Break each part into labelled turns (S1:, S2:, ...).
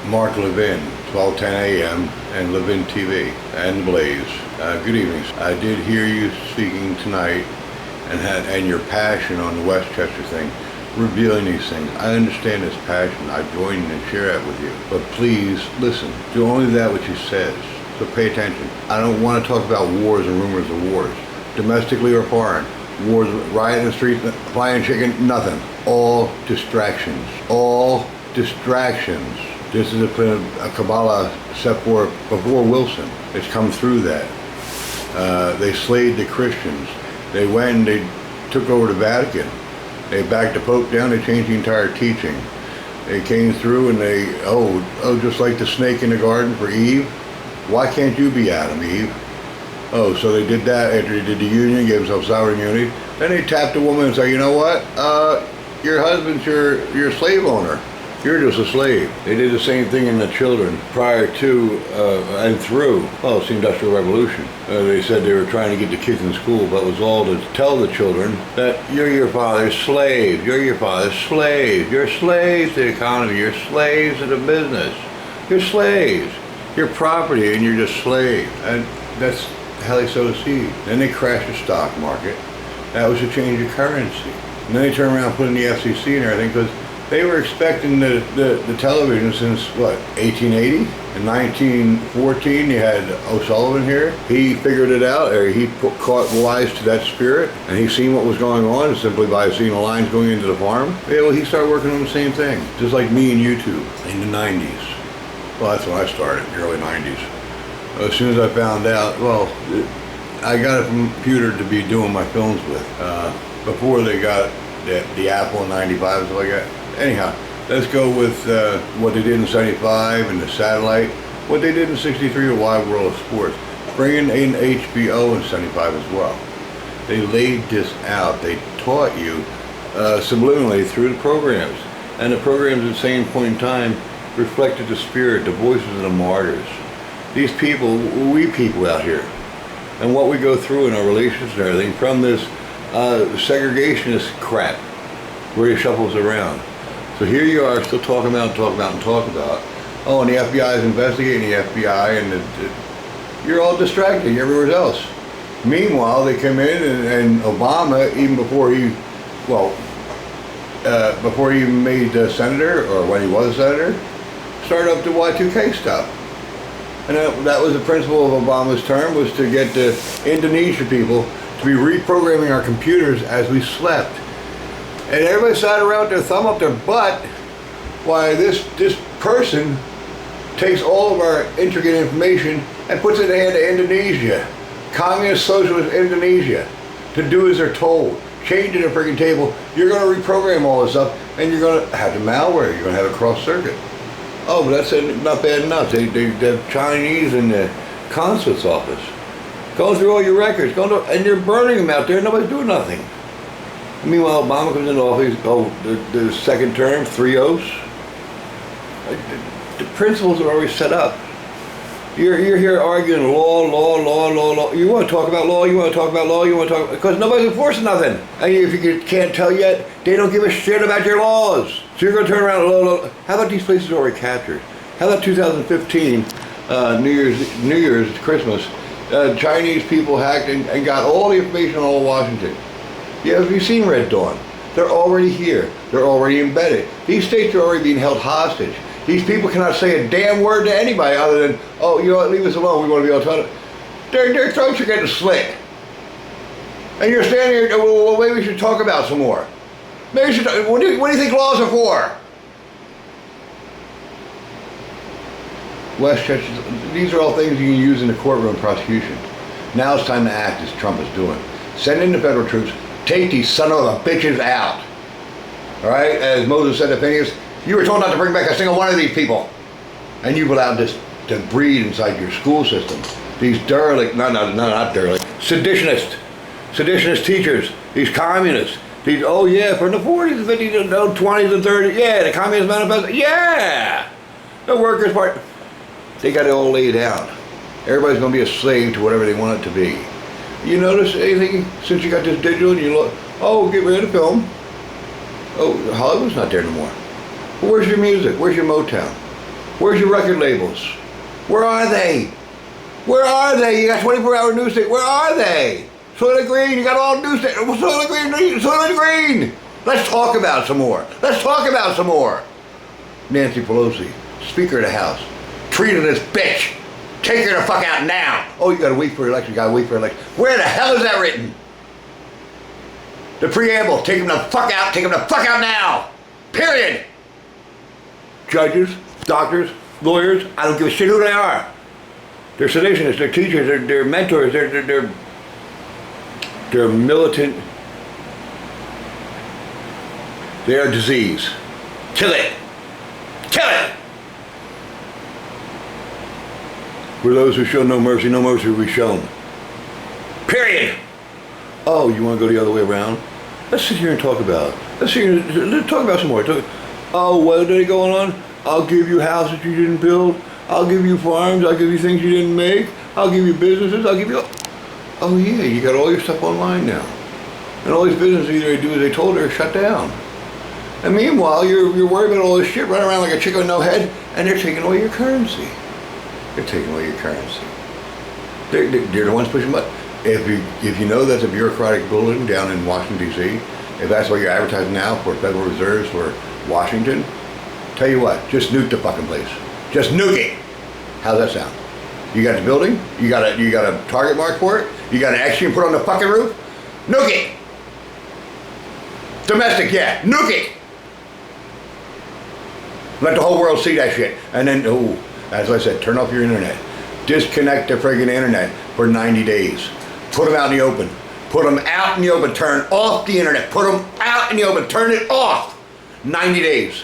S1: Mark Levin, 12:10 a.m. and Levin TV and Blaze. Good evening. I did hear you speaking tonight and your passion on the Westchester thing, revealing these things. I understand this passion. I join and share that with you. But please listen. Do only that which he says. So pay attention. I don't want to talk about wars and rumors of wars, domestically or foreign. Wars, riot in the streets, flying chicken, nothing. All distractions. All distractions. This is a Kabbalah set forth before Wilson. It's come through that. They slayed the Christians. They went and they took over the Vatican. They backed the Pope down. They changed the entire teaching. They came through and they, just like the snake in the garden for Eve. Why can't you be Adam, Eve? Oh, so they did that after they did the union, gave themselves sovereign immunity. Then they tapped the woman and said, you know what? Your husband's your slave owner. You're just a slave. They did the same thing in the children prior to and through, it's the Industrial Revolution. They said they were trying to get the kids in school, but it was all to tell the children that you're your father's slave. You're your father's slave. You're slaves to the economy. You're slaves to the business. You're slaves. You're property and you're just slaves. And that's how they sow the seed. Then they crashed the stock market. That was a change of currency. And then they turned around and put in the FCC and everything because they were expecting the television since, 1880? In 1914, you had O'Sullivan here. He figured it out, or he caught wise to that spirit, and he seen what was going on simply by seeing the lines going into the farm. He started working on the same thing, just like me and YouTube in the 90s. Well, that's when I started, the early 90s. As soon as I found out, I got a computer to be doing my films with. Before they got the Apple in 95 and stuff like that. Anyhow, let's go with what they did in 75 and the satellite. What they did in 63, a Wide World of Sports. Bringing in HBO in 75 as well. They laid this out. They taught you subliminally through the programs. And the programs at the same point in time reflected the spirit, the voices of the martyrs. These people, we people out here, and what we go through in our relations and everything from this segregationist crap where he shuffles around. So here you are still talking about. Oh, and the FBI is investigating the FBI, and you're all distracted everywhere else. Meanwhile, they come in and Obama, even before he made senator, or when he was a senator, started up the Y2K stuff. And that was the principle of Obama's term, was to get the Indonesia people to be reprogramming our computers as we slept. And everybody sat around with their thumb up their butt while this person takes all of our intricate information and puts it in the hand of Indonesia, communist socialist Indonesia, to do as they're told. Changing the freaking table. You're going to reprogram all this stuff, and you're going to have the malware. You're going to have a cross circuit. Oh, but that's not bad enough. They have Chinese in the consulate's office. Going through all your records, and you're burning them out there, and nobody's doing nothing. Meanwhile, Obama comes into office, the second term, 3 oaths. The principles are already set up. You're here arguing law. You want to talk about law, because nobody's enforcing nothing. And if you can't tell yet, they don't give a shit about your laws. So you're going to turn around and law. How about these places already captured? How about 2015, New Year's, Christmas, Chinese people hacked and got all the information on all of Washington. Yeah, have you seen Red Dawn? They're already here. They're already embedded. These states are already being held hostage. These people cannot say a damn word to anybody other than, leave us alone, we want to be autonomous. Their throats are getting slit. And you're standing here, well, maybe we should talk about some more. Maybe we should talk, what do you think laws are for? Westchester, these are all things you can use in the courtroom prosecution. Now it's time to act as Trump is doing. Send in the federal troops, take these son of a bitches out. All right, as Moses said to Phineas, you were told not to bring back a single one of these people. And you've allowed this to breed inside your school system. These derelict, not derelict, seditionist teachers, these communists, from the 40s and 50s, 20s and 30s, the Communist Manifesto, the Workers' Party. They got it all laid out. Everybody's going to be a slave to whatever they want it to be. You notice anything since you got this digital and you look, get rid of film. Hollywood's not there anymore. Well, where's your music? Where's your Motown? Where's your record labels? Where are they? Where are they? You got 24-hour news station. Where are they? Soylent Green, you got all news stations. Soylent Green, Soylent Green. Let's talk about some more. Let's talk about some more. Nancy Pelosi, Speaker of the House, treating this bitch. Take her the fuck out now. Oh, you gotta wait for election. You gotta wait for election. Where the hell is that written? The preamble. Take him the fuck out. Take him the fuck out now. Period. Judges, doctors, lawyers. I don't give a shit who they are. They're seditionists. They're teachers. They're mentors. They're militant. They are disease. Kill it. Kill it. For those who show no mercy will be shown. Period. Oh, you want to go the other way around? Let's sit here and talk about it. Let's talk about some more. Oh, what are they going on? I'll give you houses you didn't build. I'll give you farms. I'll give you things you didn't make. I'll give you businesses. I'll give you... Oh yeah, you got all your stuff online now. And all these businesses, either they do as they told or shut down. And meanwhile, you're worried about all this shit, running around like a chicken with no head, and they're taking away your currency. They're taking away your currency. They're the ones pushing buttons. If you know that's a bureaucratic building down in Washington, D.C., if that's what you're advertising now for Federal Reserves for Washington, tell you what, just nuke the fucking place. Just nuke it. How's that sound? You got the building? You got a target mark for it? You got an X you can put on the fucking roof? Nuke it! Domestic, yeah, nuke it! Let the whole world see that shit. And then, oh, as I said, turn off your internet. Disconnect the friggin' internet for 90 days. Put them out in the open. Put them out in the open. Turn off the internet. Put them out in the open. Turn it off. 90 days.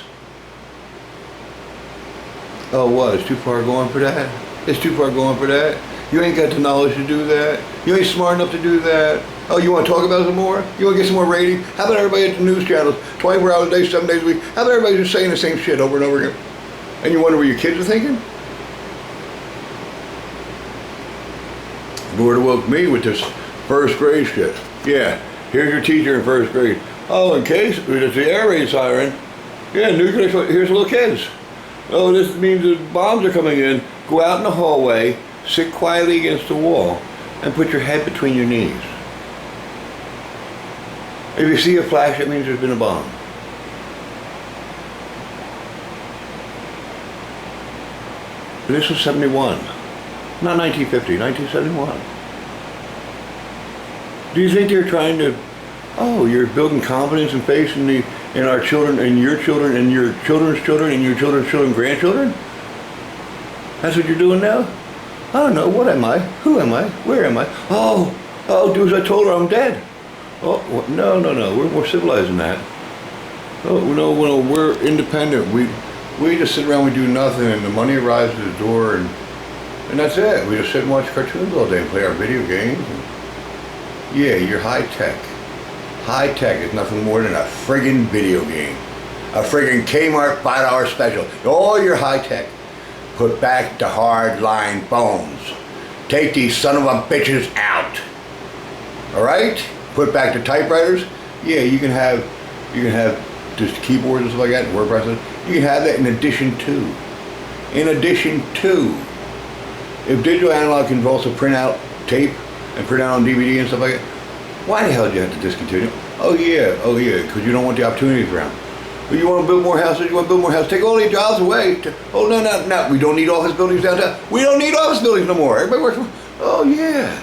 S1: Oh, what? It's too far going for that? It's too far going for that? You ain't got the knowledge to do that? You ain't smart enough to do that? Oh, you want to talk about it some more? You want to get some more rating? How about everybody at the news channels, 24 hours a day, 7 days a week? How about everybody just saying the same shit over and over again? And you wonder what your kids are thinking? Lord woke me with this first grade shit. Yeah, here's your teacher in first grade. Oh, in case there's the air raid siren. Yeah, nuclear, here's little kids. Oh, this means the bombs are coming in. Go out in the hallway, sit quietly against the wall, and put your head between your knees. If you see a flash, it means there's been a bomb. But this was 71. Not 1950, 1971. Do you think they're trying to, oh, you're building confidence and faith in our children and your children and your children's children and your children's children, grandchildren? That's what you're doing now? I don't know, what am I? Who am I? Where am I? Oh, do as I told her, I'm dead. Oh, no, we're more civilized than that. Oh, no, we're independent. We just sit around, we do nothing, and the money arrives at the door, and that's it. We just sit and watch cartoons all day and play our video games. Yeah, you're high tech. High tech is nothing more than a friggin' video game. A friggin' Kmart $5 special. All your high tech. Put back the hard line phones. Take these son of a bitches out. Alright? Put back the typewriters. Yeah, you can have just keyboards and stuff like that, word processors. You can have that in addition to. In addition to. If digital analog can also print out tape and print out on DVD and stuff like that, why the hell do you have to discontinue? Oh yeah, because you don't want the opportunities around. Well, you want to build more houses, take all your jobs away. Oh no, we don't need office buildings downtown. We don't need office buildings no more. Everybody works from, oh yeah.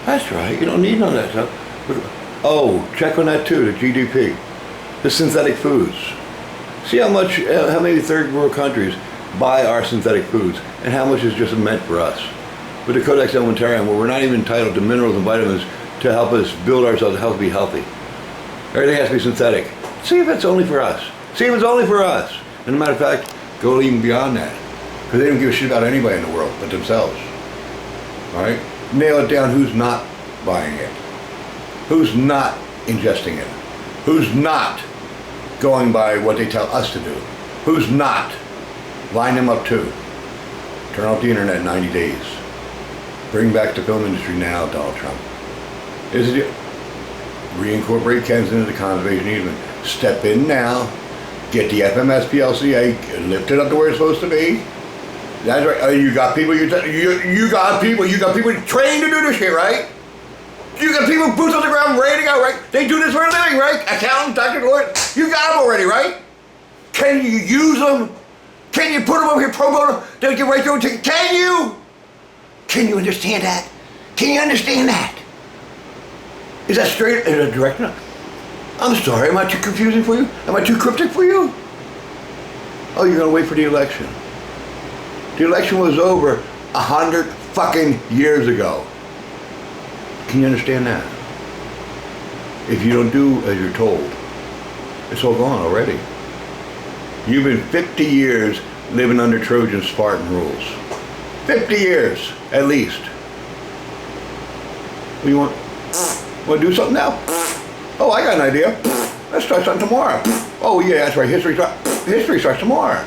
S1: That's right, you don't need none of that stuff. But, oh, check on that too, the GDP. The synthetic foods. See how many third world countries buy our synthetic foods and how much is just meant for us. With the Codex Alimentarium, where we're not even entitled to minerals and vitamins to help us build ourselves, to help us be healthy. Everything has to be synthetic. See if it's only for us. And as a matter of fact, go even beyond that. Because they don't give a shit about anybody in the world but themselves. Alright? Nail it down who's not buying it. Who's not ingesting it. Who's not going by what they tell us to do. Who's not. Line them up too. Turn off the internet in 90 days. Bring back the film industry now, Donald Trump. Reincorporate Kensington into the conservation easement. Step in now. Get the FMSPLCA, lift it up to where it's supposed to be. That's right. You got people. You got people. You got people trained to do this shit, right? You got people boots on the ground, ready to go, right? They do this for a living, right? Accountant, doctor, lawyer. You got them already, right? Can you use them? Can you put them over here pro bono? They'll get right through and take. Can you? Can you understand that? Can you understand that? Is that straight? Is that direct enough? I'm sorry. Am I too confusing for you? Am I too cryptic for you? Oh, you're gonna wait for the election. The election was over 100 fucking years ago. Can you understand that? If you don't do as you're told, it's all gone already. You've been 50 years living under Trojan Spartan rules. 50 years, at least. What do you want? Want to do something now? Oh, I got an idea. Let's start something tomorrow. Oh yeah, that's right, history starts tomorrow.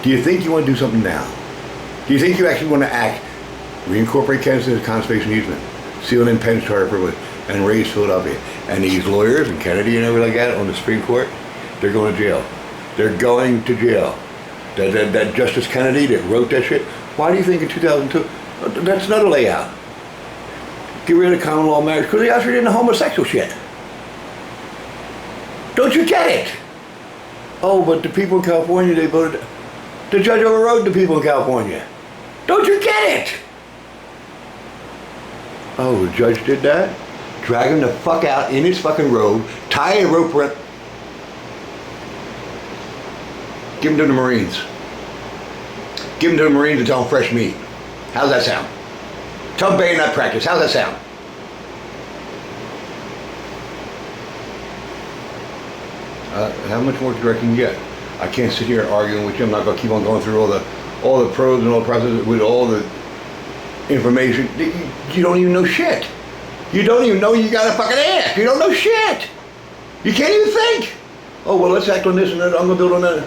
S1: Do you think you want to do something now? Do you think you actually want to act, reincorporate Kansas as a conservation easement, seal in Penn's charter privilege, and raise Philadelphia? And these lawyers and Kennedy and everything like that on the Supreme Court, they're going to jail. They're going to jail. That Justice Kennedy that wrote that shit, why do you think in 2002, that's another layout. Get rid of common law marriage because they ushered in the homosexual shit. Don't you get it? Oh, but the people in California, they voted, the judge overrode the people in California. Don't you get it? Oh, the judge did that? Drag him the fuck out in his fucking robe, tie a rope around, give him to the Marines. Give him to the Marines and tell them fresh meat. How's that sound? Tell them bayonet practice. How's that sound? How much more direct can you get? I can't sit here arguing with you. I'm not going to keep on going through all the pros and all the processes with all the information. You don't even know shit. You don't even know you got a fucking ass. You don't know shit. You can't even think. Oh, well, let's act on this and then I'm going to build on that.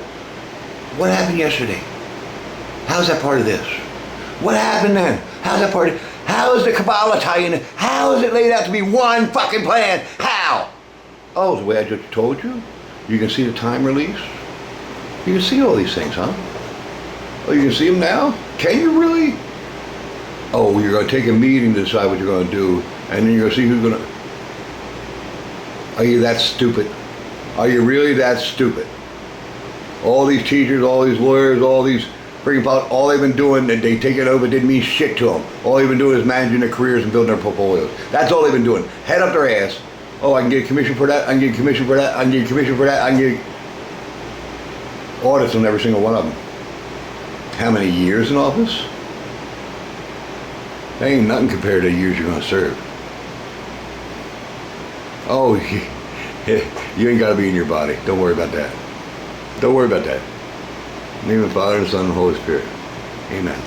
S1: What happened yesterday? How's that part of this? What happened then? How's that part of it? How is the Kabbalah tie-in? How is it laid out to be one fucking plan? How? Oh, the way I just told you? You can see the time release? You can see all these things, huh? Oh, you can see them now? Can you really? Oh, you're going to take a meeting to decide what you're going to do, and then you're going to see who's going to... Are you that stupid? Are you really that stupid? All these teachers, all these lawyers, all these freaking politics, all they've been doing, that they take it over, didn't mean shit to them. All they've been doing is managing their careers and building their portfolios. That's all they've been doing. Head up their ass. Oh, I can get a commission for that, I can get a commission for that, I can get a commission for that, I can get audits on every single one of them. How many years in office? That ain't nothing compared to the years you're going to serve. Oh, you ain't got to be in your body. Don't worry about that. Don't worry about that. In the name of the Father, and the Son, and the Holy Spirit. Amen.